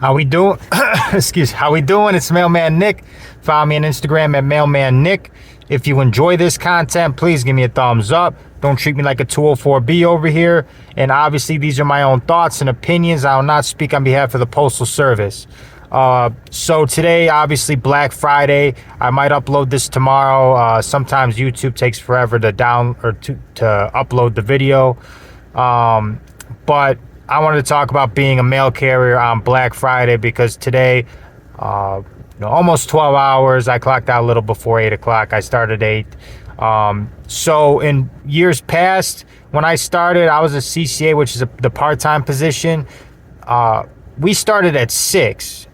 How we doing? How we doing? It's Mailman Nick. Follow me on Instagram at Mailman Nick. If you enjoy this content, please give me a thumbs up. Don't treat me like a 204B over here. And obviously, these are my own thoughts and opinions. I will not speak on behalf of the Postal Service. So today, obviously, Black Friday. I might upload this tomorrow. Sometimes YouTube takes forever to upload the video. But I wanted to talk about being a mail carrier on Black Friday because today, almost 12 hours. I clocked out a little before 8 o'clock. I started 8. So in years past, when I started, I was a CCA, which is the part-time position. We started at 6.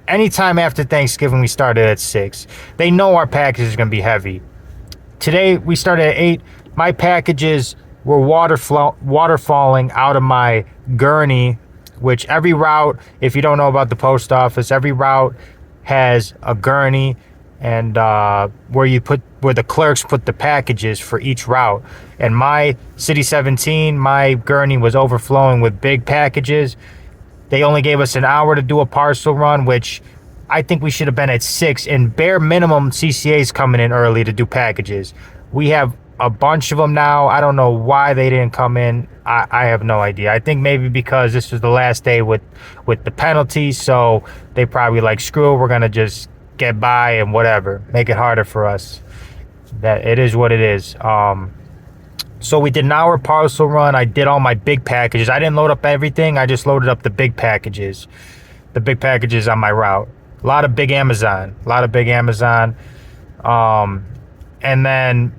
Anytime after Thanksgiving, we started at 6. They know our packages are going to be heavy. Today, we started at 8. My packages were waterfalling out of my gurney, which every route, if you don't know about the post office, every route has a gurney and where the clerks put the packages for each route. And my City 17, my gurney was overflowing with big packages. They only gave us an hour to do a parcel run, which I think we should have been at 6. And bare minimum, CCA's coming in early to do packages. We have a bunch of them now. I don't know why they didn't come in. I have no idea. I think maybe because this was the last day with the penalties, so they probably like, screw it, we're gonna just get by and whatever, make it harder for us. That it is what it is. So we did an hour parcel run. I did all my big packages. I didn't load up everything. I just loaded up the big packages. The big packages on my route. A lot of big Amazon. And then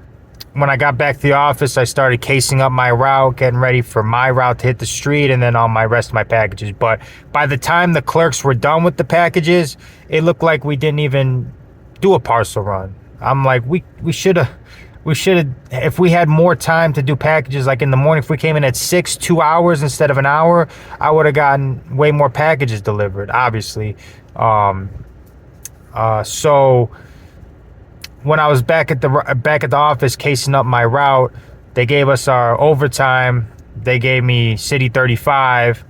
when I got back to the office, I started casing up my route, getting ready for my route to hit the street, and then all my rest of my packages. But by the time the clerks were done with the packages, it looked like we didn't even do a parcel run. I'm like, we should have, if we had more time to do packages, like in the morning, if we came in at 6, 2 hours instead of an hour, I would have gotten way more packages delivered, obviously. So when I was back at the office casing up my route, they gave us our overtime. They gave me City 35,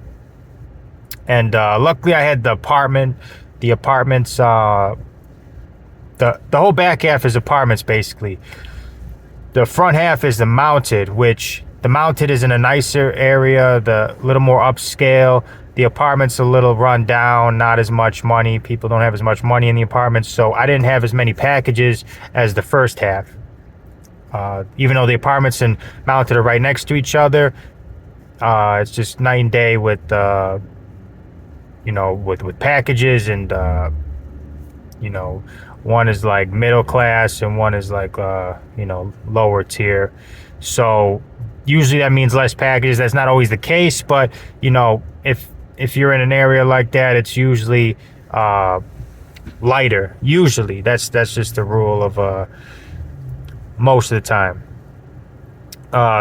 and luckily I had the apartment. The apartments, the whole back half is apartments basically. The front half is the mounted, which the mounted is in a nicer area, the little more upscale. The apartment's a little run down, not as much money. People don't have as much money in the apartments, so I didn't have as many packages as the first half. Even though the apartments and mounted are right next to each other, it's just night and day with packages, and one is like middle class and one is like lower tier. So usually that means less packages. That's not always the case, but if you're in an area like that, it's usually lighter. Usually, that's just the rule of most of the time.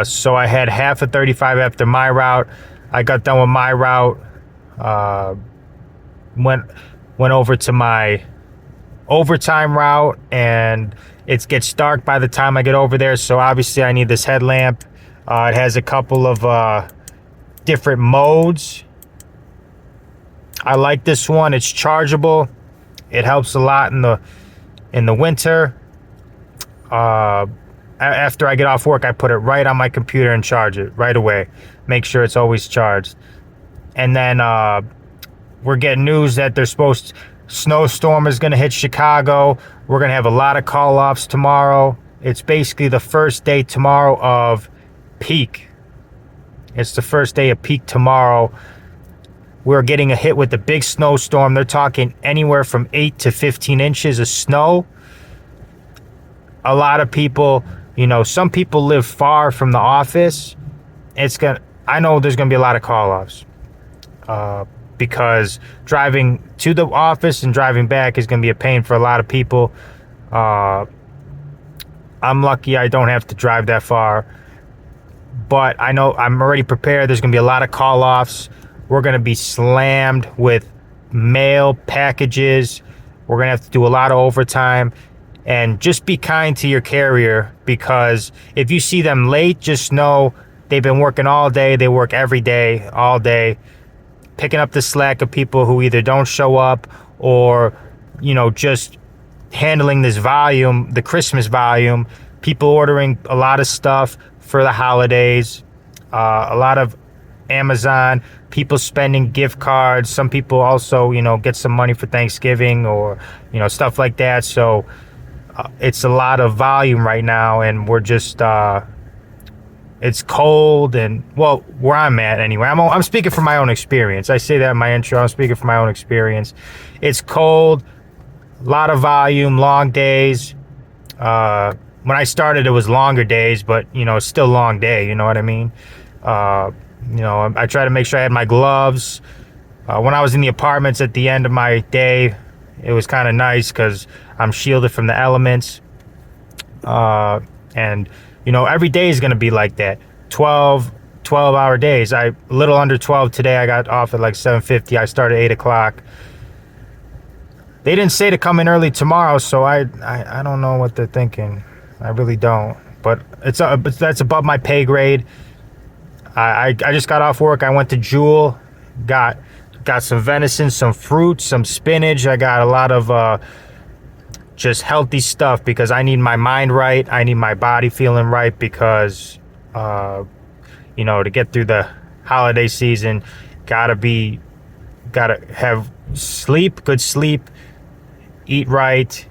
So I had half of 35 after my route. I got done with my route. Went over to my overtime route, and it gets dark by the time I get over there. So obviously, I need this headlamp. It has a couple of different modes. I like this one. It's chargeable. It helps a lot in the winter. After I get off work, I put it right on my computer and charge it right away. Make sure it's always charged. And then we're getting news that snowstorm is going to hit Chicago. We're going to have a lot of call-offs tomorrow. It's basically the first day tomorrow of peak. It's the first day of peak tomorrow. We're getting a hit with the big snowstorm. They're talking anywhere from 8 to 15 inches of snow. A lot of people, some people live far from the office. I know there's going to be a lot of call-offs. Because driving to the office and driving back is going to be a pain for a lot of people. I'm lucky I don't have to drive that far. But I know I'm already prepared. There's going to be a lot of call-offs. We're going to be slammed with mail packages. We're going to have to do a lot of overtime. And just be kind to your carrier, because if you see them late, just know they've been working all day. They work every day, all day. picking up the slack of people who either don't show up or, just handling this volume, the Christmas volume, people ordering a lot of stuff for the holidays, a lot of Amazon, people spending gift cards. Some people also, get some money for Thanksgiving or, stuff like that. So it's a lot of volume right now, and we're just, it's cold, and well, where I'm at anyway, I'm speaking from my own experience. I say that in my intro, I'm speaking from my own experience. It's cold, a lot of volume, long days. When I started, it was longer days, but it's still a long day. You know what I mean? I try to make sure I had my gloves. When I was in the apartments at the end of my day, it was kind of nice because I'm shielded from the elements. And every day is going to be like that. 12-hour days. A little under 12 today. I got off at like 7:50. I started 8 o'clock. They didn't say to come in early tomorrow, so I don't know what they're thinking. I really don't. But that's above my pay grade. I just got off work. I went to Jewel, got some venison, some fruit, some spinach. I got a lot of just healthy stuff because I need my mind right. I need my body feeling right because, to get through the holiday season, gotta have good sleep, eat right,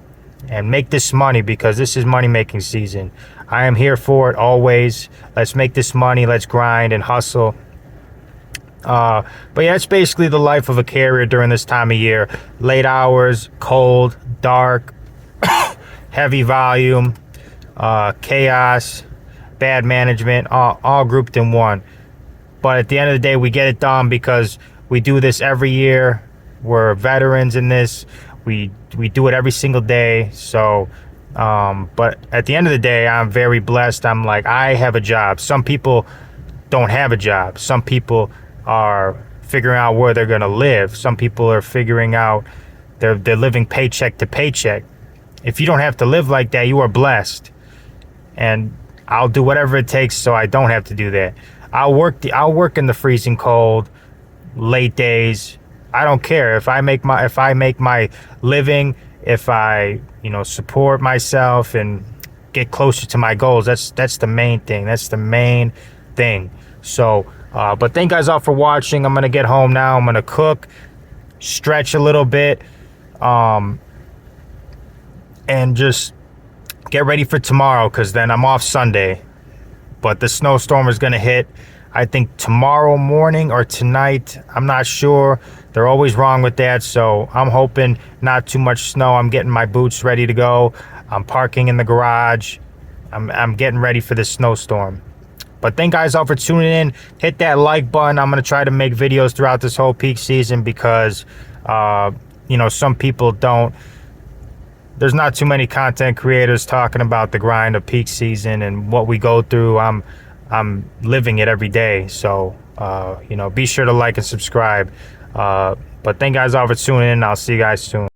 and make this money because this is money making season. I am here for it always. Let's make this money. Let's grind and hustle. But yeah, it's basically the life of a carrier during this time of year. Late hours, cold, dark, heavy volume, chaos, bad management, all grouped in one. But at the end of the day, we get it done because we do this every year. We're veterans in this. We do it every single day. So, but at the end of the day, I'm very blessed. I have a job. Some people don't have a job. Some people are figuring out where they're going to live. Some people are figuring out they're living paycheck to paycheck. If you don't have to live like that, you are blessed. And I'll do whatever it takes so I don't have to do that. I'll work in the freezing cold, late days. I don't care if I make my living, if I, support myself and get closer to my goals. That's the main thing. That's the main thing. So, but thank you guys all for watching. I'm going to get home now. I'm going to cook, stretch a little bit, and just get ready for tomorrow because then I'm off Sunday. But the snowstorm is going to hit, I think, tomorrow morning or tonight. I'm not sure. They're always wrong with that. So I'm hoping not too much snow. I'm getting my boots ready to go. I'm parking in the garage. I'm getting ready for this snowstorm. But thank guys all for tuning in. Hit that like button. I'm going to try to make videos throughout this whole peak season because, some people don't. There's not too many content creators talking about the grind of peak season and what we go through. I'm living it every day. So, be sure to like and subscribe. But thank guys all for tuning in. I'll see you guys soon.